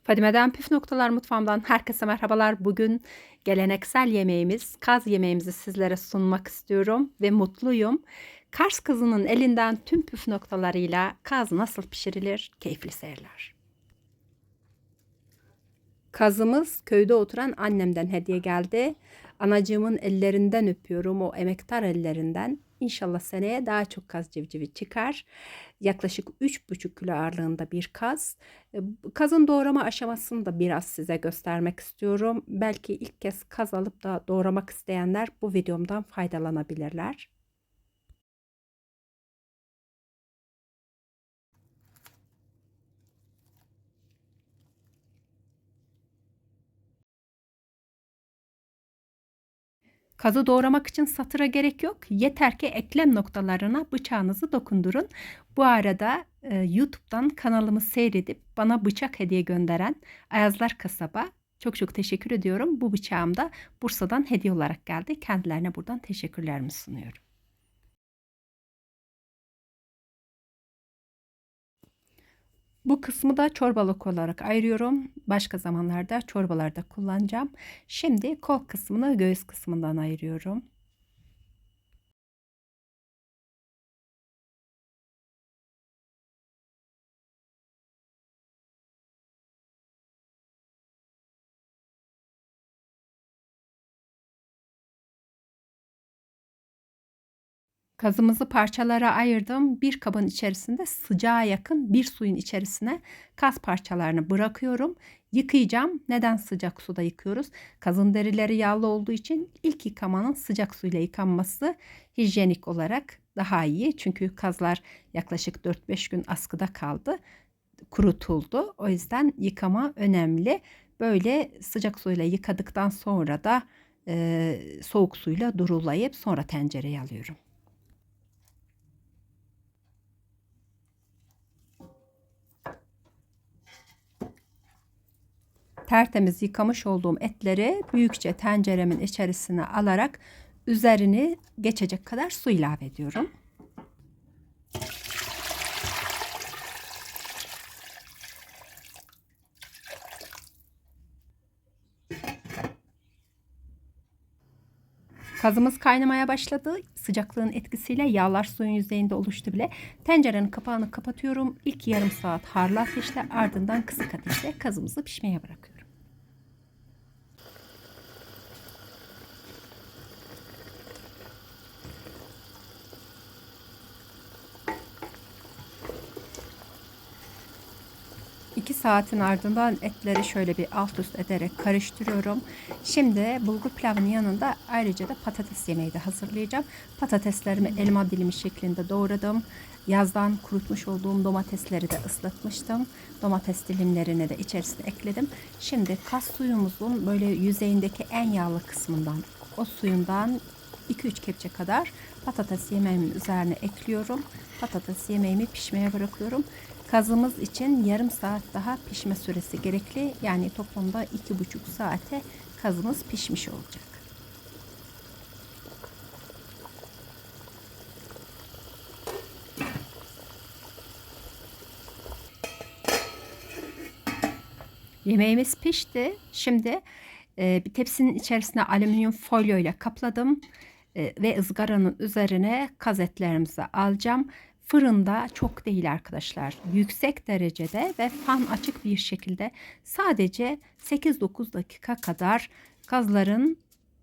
Fadime'den Püf Noktalar Mutfağımdan herkese merhabalar. Bugün geleneksel yemeğimiz, kaz yemeğimizi sizlere sunmak istiyorum ve mutluyum. Kars kızının elinden tüm püf noktalarıyla kaz nasıl pişirilir? Keyifli seyirler. Kazımız köyde oturan annemden hediye geldi. Anacığımın ellerinden öpüyorum, o emektar ellerinden. İnşallah seneye daha çok kaz civcivi çıkar. Yaklaşık 3,5 kilo ağırlığında bir kaz. Kazın doğrama aşamasını da biraz size göstermek istiyorum. Belki ilk kez kaz alıp da doğramak isteyenler bu videomdan faydalanabilirler. Kazı doğramak için satıra gerek yok. Yeter ki eklem noktalarına bıçağınızı dokundurun. Bu arada YouTube'dan kanalımı seyredip bana bıçak hediye gönderen Ayazlar Kasaba çok çok teşekkür ediyorum. Bu bıçağım da Bursa'dan hediye olarak geldi. Kendilerine buradan teşekkürlerimi sunuyorum. Bu kısmı da çorbalık olarak ayırıyorum. Başka zamanlarda çorbalarda kullanacağım. Şimdi kol kısmını göğüs kısmından ayırıyorum. Kazımızı parçalara ayırdım. Bir kabın içerisinde sıcağa yakın bir suyun içerisine kaz parçalarını bırakıyorum. Yıkayacağım. Neden sıcak suda yıkıyoruz? Kazın derileri yağlı olduğu için ilk yıkamanın sıcak suyla yıkanması hijyenik olarak daha iyi. Çünkü kazlar yaklaşık 4-5 gün askıda kaldı. Kurutuldu. O yüzden yıkama önemli. Böyle sıcak suyla yıkadıktan sonra da soğuk suyla durulayıp sonra tencereye alıyorum. Tertemiz yıkamış olduğum etleri büyükçe tenceremin içerisine alarak üzerini geçecek kadar su ilave ediyorum. Kazımız kaynamaya başladı. Sıcaklığın etkisiyle yağlar suyun yüzeyinde oluştu bile. Tencerenin kapağını kapatıyorum. İlk yarım saat harlı ateşte, ardından kısık ateşte kazımızı pişmeye bırakıyorum. 2 saatin ardından etleri şöyle bir alt üst ederek karıştırıyorum. Şimdi bulgur pilavının yanında ayrıca da patates yemeği de hazırlayacağım. Patateslerimi elma dilimi şeklinde doğradım. Yazdan kurutmuş olduğum domatesleri de ıslatmıştım. Domates dilimlerini de içerisine ekledim. Şimdi kas suyumuzun böyle yüzeyindeki en yağlı kısmından, o suyundan 2-3 kepçe kadar patates yemeğimin üzerine ekliyorum. Patates yemeğimi pişmeye bırakıyorum. Kazımız için yarım saat daha pişme süresi gerekli. Yani toplamda 2,5 saate kazımız pişmiş olacak. Yemeğimiz pişti. Şimdi bir tepsinin içerisine alüminyum folyo ile kapladım. Ve ızgaranın üzerine kaz etlerimizi alacağım. Fırında çok değil arkadaşlar. Yüksek derecede ve fan açık bir şekilde sadece 8-9 dakika kadar kazların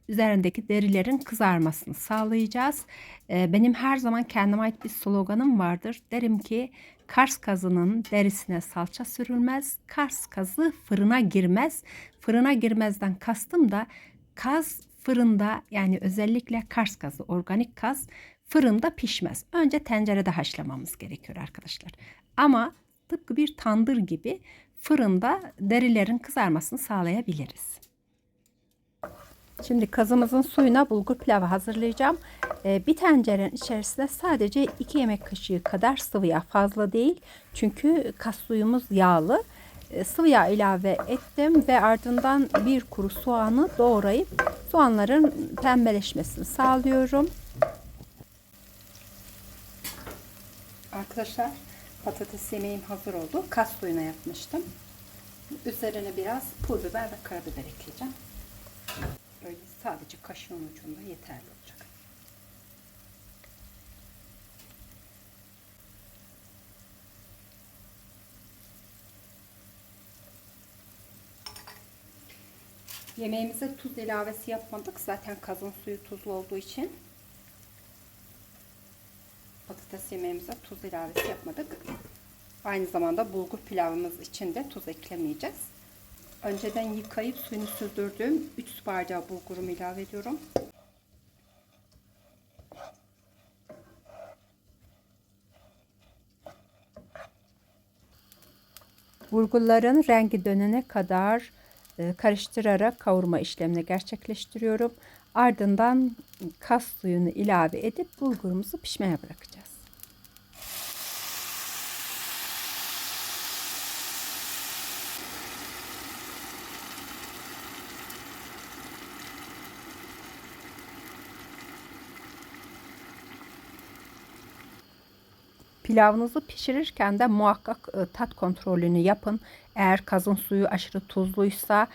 üzerindeki derilerin kızarmasını sağlayacağız. Benim her zaman kendime ait bir sloganım vardır. Derim ki Kars kazının derisine salça sürülmez. Kars kazı fırına girmez. Fırına girmezden kastım da kaz fırında, yani özellikle Kars kazı, organik kaz fırında pişmez. Önce tencerede haşlamamız gerekiyor arkadaşlar. Ama tıpkı bir tandır gibi fırında derilerin kızarmasını sağlayabiliriz. Şimdi kazımızın suyuna bulgur pilavı hazırlayacağım. Bir tencerenin içerisine sadece 2 yemek kaşığı kadar sıvı yağ, fazla değil. Çünkü kaz suyumuz yağlı. Sıvı yağ ilave ettim ve ardından bir kuru soğanı doğrayıp soğanların pembeleşmesini sağlıyorum. Arkadaşlar, patates yemeğim hazır oldu. Kaz suyuna yapmıştım. Üzerine biraz pul biber ve karabiber ekleyeceğim. Böyle sadece kaşığın ucunda yeterli olacak. Yemeğimize tuz ilavesi yapmadık. Zaten kazın suyu tuzlu olduğu için. Patates yemeğimize tuz ilavesi yapmadık. Aynı zamanda bulgur pilavımız için de tuz eklemeyeceğiz. Önceden yıkayıp suyunu süzdürdüğüm 3 su bardağı bulgurumu ilave ediyorum. Bulgurların rengi dönene kadar karıştırarak kavurma işlemini gerçekleştiriyorum. Ardından kas suyunu ilave edip bulgurumuzu pişmeye bırakacağız. Pilavınızı pişirirken de muhakkak tat kontrolünü yapın. Eğer kazın suyu aşırı tuzluysa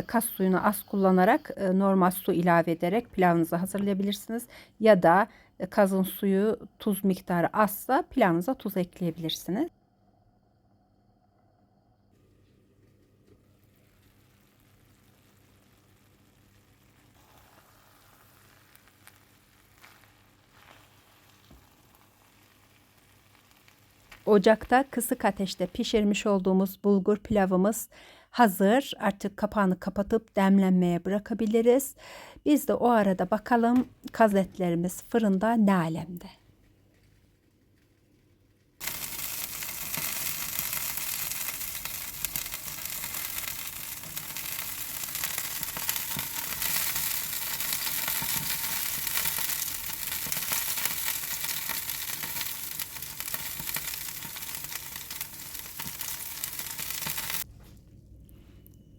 kas suyunu az kullanarak normal su ilave ederek pilavınızı hazırlayabilirsiniz. Ya da kazın suyu tuz miktarı azsa pilavınıza tuz ekleyebilirsiniz. Ocakta kısık ateşte pişirmiş olduğumuz bulgur pilavımız hazır. Artık kapağını kapatıp demlenmeye bırakabiliriz. Biz de o arada bakalım kaz etlerimiz fırında ne alemde.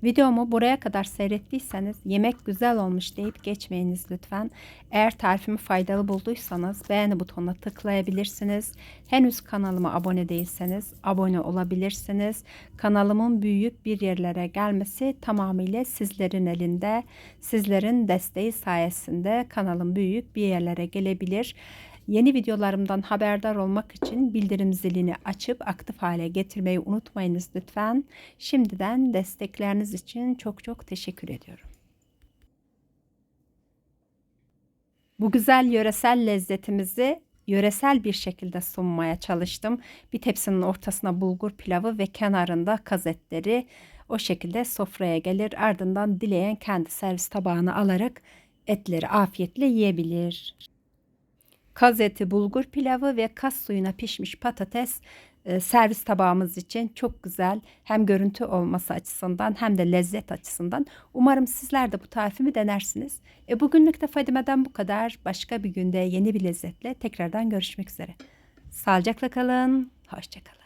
Videomu buraya kadar seyrettiyseniz yemek güzel olmuş deyip geçmeyiniz lütfen. Eğer tarifimi faydalı bulduysanız beğeni butonuna tıklayabilirsiniz. Henüz kanalıma abone değilseniz abone olabilirsiniz. Kanalımın büyüyüp bir yerlere gelmesi tamamıyla sizlerin elinde. Sizlerin desteği sayesinde kanalım büyüyüp bir yerlere gelebilir. Yeni videolarımdan haberdar olmak için bildirim zilini açıp aktif hale getirmeyi unutmayınız lütfen. Şimdiden destekleriniz için çok çok teşekkür ediyorum. Bu güzel yöresel lezzetimizi yöresel bir şekilde sunmaya çalıştım. Bir tepsinin ortasına bulgur pilavı ve kenarında kaz etleri o şekilde sofraya gelir. Ardından dileyen kendi servis tabağına alarak etleri afiyetle yiyebilir. Kaz eti, bulgur pilavı ve kas suyuna pişmiş patates servis tabağımız için çok güzel. Hem görüntü olması açısından hem de lezzet açısından. Umarım sizler de bu tarifimi denersiniz. Bugünlük de Fadime'den bu kadar. Başka bir günde yeni bir lezzetle tekrardan görüşmek üzere. Sağlıcakla kalın. Hoşça kalın.